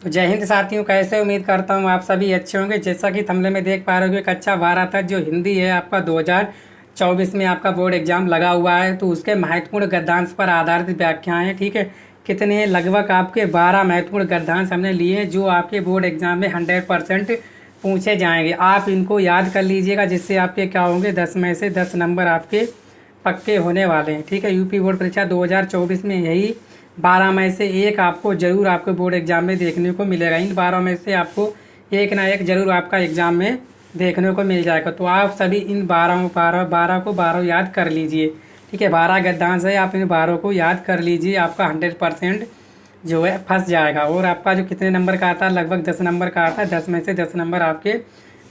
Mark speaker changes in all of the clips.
Speaker 1: तो जय हिंद साथियों, कैसे उम्मीद करता हूँ आप सभी अच्छे होंगे। जैसा कि थंबनेल में देख पा रहे हो, कक्षा 12 तक जो हिंदी है आपका 2024 में आपका बोर्ड एग्जाम लगा हुआ है, तो उसके महत्वपूर्ण गद्यांश पर आधारित व्याख्याएं हैं। ठीक है, कितने लगभग आपके 12 महत्वपूर्ण गद्यांश हमने लिए हैं जो आपके बोर्ड एग्जाम में 100% पूछे जाएंगे। आप इनको याद कर लीजिएगा, जिससे आपके क्या होंगे 10 में से 10 नंबर आपके पक्के होने वाले हैं। ठीक है, यूपी बोर्ड परीक्षा 2024 में यही 12 में से एक आपको जरूर आपके बोर्ड एग्जाम में देखने को मिलेगा। इन 12 में से आपको एक ना एक जरूर आपका एग्जाम में देखने को मिल जाएगा। तो आप सभी इन 12 को 12 याद कर लीजिए। ठीक है, 12 गद्यांश है, आप इन 12 को याद कर लीजिए। आपका 100% जो है फंस जाएगा। और आपका जो कितने नंबर का आता है, लगभग 10 नंबर का आता है। 10 में से 10 नंबर आपके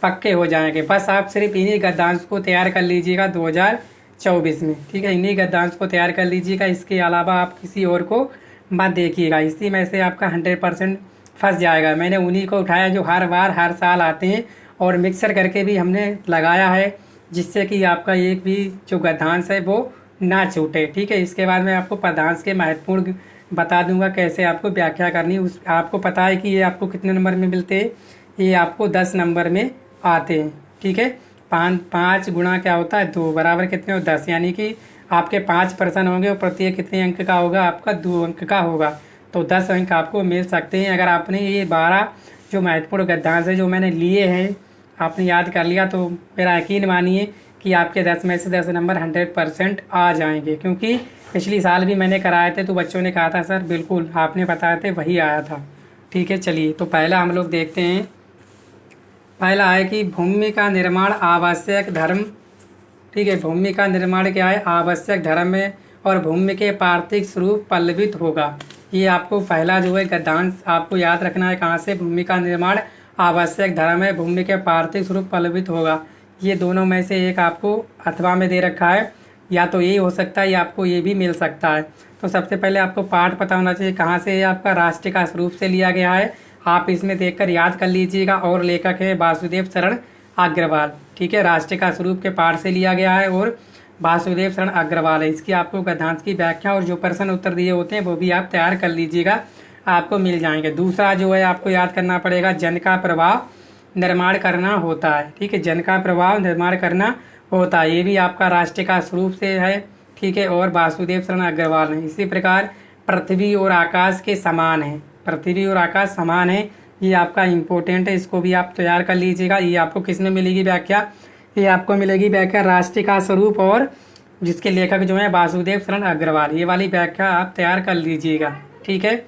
Speaker 1: पक्के हो जाएंगे। बस आप सिर्फ इन्हीं गद्यांश को तैयार कर लीजिएगा 2024 में। ठीक है, इन्हीं गद्यांश को तैयार कर लीजिएगा। इसके अलावा आप किसी और को मत देखिएगा, इसी में से आपका 100% फंस जाएगा। मैंने उन्हीं को उठाया जो हर बार हर साल आते हैं, और मिक्सर करके भी हमने लगाया है, जिससे कि आपका एक भी जो गद्यांश है वो ना छूटे। ठीक है, इसके बाद मैं आपको पदांश के महत्वपूर्ण बता दूंगा कैसे आपको व्याख्या करनी। उस आपको पता है कि ये आपको कितने नंबर में मिलते हैं, ये आपको 10 नंबर में आते हैं। ठीक है, 5 गुणा क्या होता है 2 बराबर कितने हो 10, यानी कि आपके 5 प्रश्न होंगे और प्रत्येक कितने अंक का होगा, आपका 2 अंक का होगा। तो 10 अंक आपको मिल सकते हैं। अगर आपने ये 12 जो महत्वपूर्ण गद्यांश है जो मैंने लिए हैं आपने याद कर लिया, तो मेरा यकीन मानिए कि आपके 10 में से 10 नंबर 100% आ जाएंगे। क्योंकि पिछली साल भी मैंने कराए थे, तो बच्चों ने कहा था सर बिल्कुल आपने बताए थे वही आया था। ठीक है, चलिए तो पहला हम लोग देखते हैं। पहला है कि भूमि का निर्माण आवश्यक धर्म। ठीक है, भूमि का निर्माण क्या है, आवश्यक धर्म है, और भूमि के पार्थिव स्वरूप पल्लवित होगा। ये आपको पहला जो है गद्यांश आपको याद रखना है। कहाँ से, भूमि का निर्माण आवश्यक धर्म है, भूमि के पार्थिव स्वरूप पल्लवित होगा। ये दोनों में से एक आपको अथवा में दे रखा है, या तो ये हो सकता है या आपको ये भी मिल सकता है। तो सबसे पहले आपको पाठ पता होना चाहिए कहाँ से आपका राष्ट्र का स्वरूप से लिया गया है। आप इसमें देखकर याद कर लीजिएगा। और लेखक है वासुदेव शरण अग्रवाल। ठीक है, राष्ट्र का स्वरूप के पाठ से लिया गया है और वासुदेव शरण अग्रवाल है। इसकी आपको गद्यांश की व्याख्या और जो प्रश्न उत्तर दिए होते हैं वो भी आप तैयार कर लीजिएगा, आपको मिल जाएंगे। दूसरा जो है आपको याद करना पड़ेगा, जन का प्रभाव निर्माण करना होता है। ठीक है, जन का प्रभाव निर्माण करना होता है, ये भी आपका राष्ट्र का स्वरूप से है। ठीक है, और वासुदेव शरण अग्रवाल है। इसी प्रकार पृथ्वी और आकाश के समान है, पृथ्वी और आकाश समान है, ये आपका इम्पोर्टेंट है, इसको भी आप तैयार कर लीजिएगा। ये आपको किस में मिलेगी व्याख्या, ये आपको मिलेगी व्याख्या राष्ट्र का स्वरूप, और जिसके लेखक जो है वासुदेव शरण अग्रवाल। ये वाली व्याख्या आप तैयार कर लीजिएगा। ठीक है,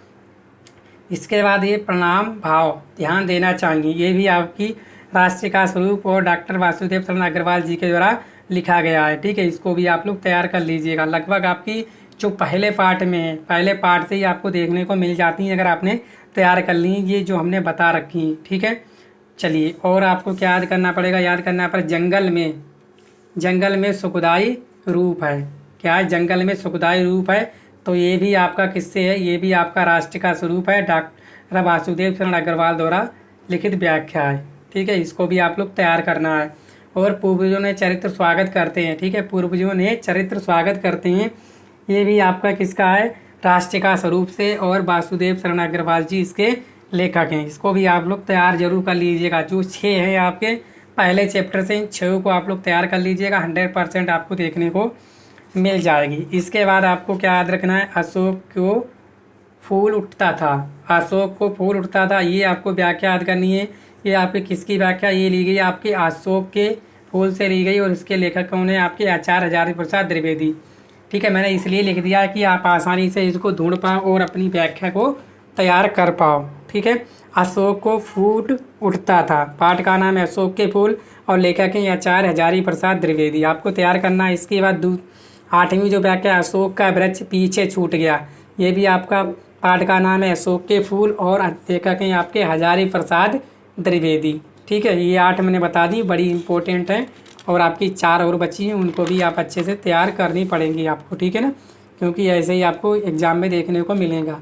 Speaker 1: इसके बाद ये प्रणाम भाव ध्यान देना चाहिए, ये भी आपकी राष्ट्र का स्वरूप और डॉक्टर वासुदेव शरण अग्रवाल जी के द्वारा लिखा गया है। ठीक है, इसको भी आप लोग तैयार कर लीजिएगा। लगभग आपकी जो पहले पार्ट में है, पहले पार्ट से ही आपको देखने को मिल जाती हैं, अगर आपने तैयार कर ली ये जो हमने बता रखी हैं। ठीक है, चलिए और आपको क्या याद करना पड़ेगा, याद करना पर जंगल में सुखदाई रूप है। क्या है, जंगल में सुखदाई रूप है। तो ये भी आपका किससे है, ये भी आपका राष्ट्र का स्वरूप है, डॉक्टर वासुदेव शरण अग्रवाल द्वारा लिखित व्याख्या है। ठीक है, इसको भी आप लोग तैयार करना है। और पूर्वजों ने चरित्र स्वागत करते हैं। ठीक है, पूर्वजों ने चरित्र स्वागत करते हैं, ये भी आपका किसका है, राष्ट्र का स्वरूप से, और वासुदेव शरण अग्रवाल जी इसके लेखक हैं। इसको भी आप लोग तैयार जरूर कर लीजिएगा। जो 6 है आपके पहले चैप्टर से, इन 6 को आप लोग तैयार कर लीजिएगा, 100% आपको देखने को मिल जाएगी। इसके बाद आपको क्या याद रखना है, अशोक को फूल उठता था, अशोक को फूल उठता था, ये आपको व्याख्या याद करनी है। ये आपकी किसकी व्याख्या, ये ली गई आपके अशोक के फूल से ली गई, और इसके लेखक कौन है, आपके आचार्य हजारी प्रसाद द्विवेदी। ठीक है, मैंने इसलिए लिख दिया है कि आप आसानी से इसको ढूंढ पाओ और अपनी व्याख्या को तैयार कर पाओ। ठीक है, अशोक को फूल उठता था, पाठ का नाम है अशोक के फूल, और लेखक हैं आचार्य हजारी प्रसाद द्विवेदी। आपको तैयार करना है। इसके बाद 8वीं जो व्याख्या, अशोक का वृक्ष पीछे छूट गया, ये भी आपका पाठ का नाम है अशोक के फूल, और लेखक हैं आपके हजारी प्रसाद द्विवेदी। ठीक है, ये 8 मैंने बता दी, बड़ी इंपॉर्टेंट है। और आपकी 4 और बची हैं, उनको भी आप अच्छे से तैयार करनी पड़ेंगी आपको। ठीक है ना, क्योंकि ऐसे ही आपको एग्जाम में देखने को मिलेगा।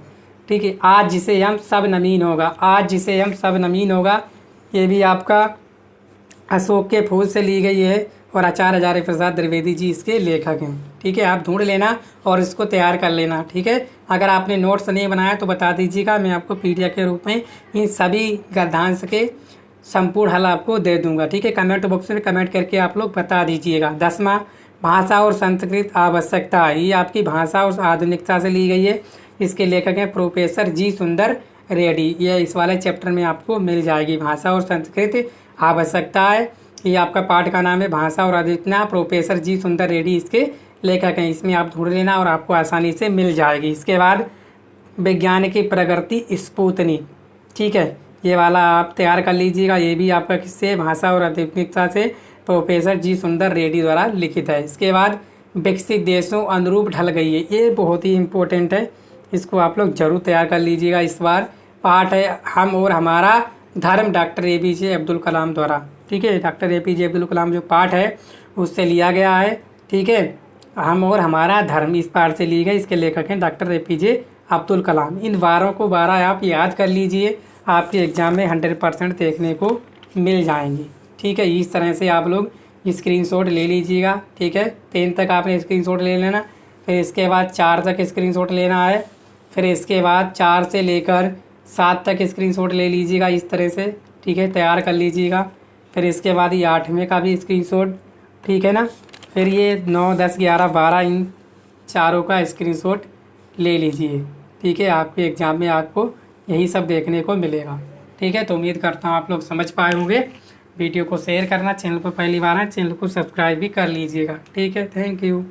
Speaker 1: ठीक है, आज जिसे हम सब नमीन होगा, आज जिसे हम सब नमीन होगा, ये भी आपका अशोक के फूल से ली गई है, और आचार्य हजारी प्रसाद द्विवेदी जी इसके लेखक हैं। ठीक। ठीक है, आप ढूंढ लेना और इसको तैयार कर लेना। ठीक है, अगर आपने नोट्स नहीं बनाया तो बता दीजिएगा, मैं आपको PDF के रूप में इन सभी गद्यांश के संपूर्ण हल आपको दे दूंगा। ठीक है, कमेंट बॉक्स में कमेंट करके आप लोग बता दीजिएगा। 10वां, भाषा और संस्कृत आवश्यकता। ये आपकी भाषा और आधुनिकता से ली गई है। इसके लेखक हैं प्रोफेसर जी सुंदर रेड्डी। ये इस वाले चैप्टर में आपको मिल जाएगी। भाषा और संस्कृत आवश्यकता है, ये आपका पाठ का नाम है भाषा और आधुनिकता। प्रोफेसर जी सुंदर रेड्डी इसके लेखक हैं। इसमें आप ढूंढ लेना और आपको आसानी से मिल जाएगी। इसके बाद विज्ञान की प्रगति स्पुतनिक। ठीक है, ये वाला आप तैयार कर लीजिएगा। ये भी आपका किससे, भाषा और आधुनिकता से, प्रोफेसर जी सुंदर रेड्डी द्वारा लिखित है। इसके बाद विकसित देशों अनुरूप ढल गई है। ये बहुत ही इम्पोर्टेंट है, इसको आप लोग जरूर तैयार कर लीजिएगा। इस बार पाठ है हम और हमारा धर्म, डॉक्टर APJ अब्दुल कलाम द्वारा। ठीक है, डॉक्टर APJ अब्दुल कलाम जो पाठ है उससे लिया गया है। ठीक है, हम और हमारा धर्म इस पाठ से ली गई। इसके लेखक हैं डॉक्टर APJ अब्दुल कलाम। इन 12 को 12 आप याद कर लीजिए, आपके एग्ज़ाम में 100% देखने को मिल जाएंगी। ठीक है, इस तरह से आप लोग स्क्रीनशॉट ले लीजिएगा। ठीक है, 10 तक आपने स्क्रीनशॉट ले लेना, फिर इसके बाद 4 तक स्क्रीनशॉट लेना है, फिर इसके बाद 4 से लेकर 7 तक स्क्रीनशॉट ले लीजिएगा इस तरह से। ठीक है, तैयार कर लीजिएगा। फिर इसके बाद ये 8वें का भी स्क्रीनशॉट, ठीक है ना। फिर ये 9, 10, 11, 12 इन चारों का स्क्रीनशॉट ले लीजिए। ठीक है, आपके एग्ज़ाम में आपको यही सब देखने को मिलेगा। ठीक है, तो उम्मीद करता हूँ आप लोग समझ पाए होंगे। वीडियो को शेयर करना, चैनल पर पहली बार है चैनल को सब्सक्राइब भी कर लीजिएगा। ठीक है, थैंक यू।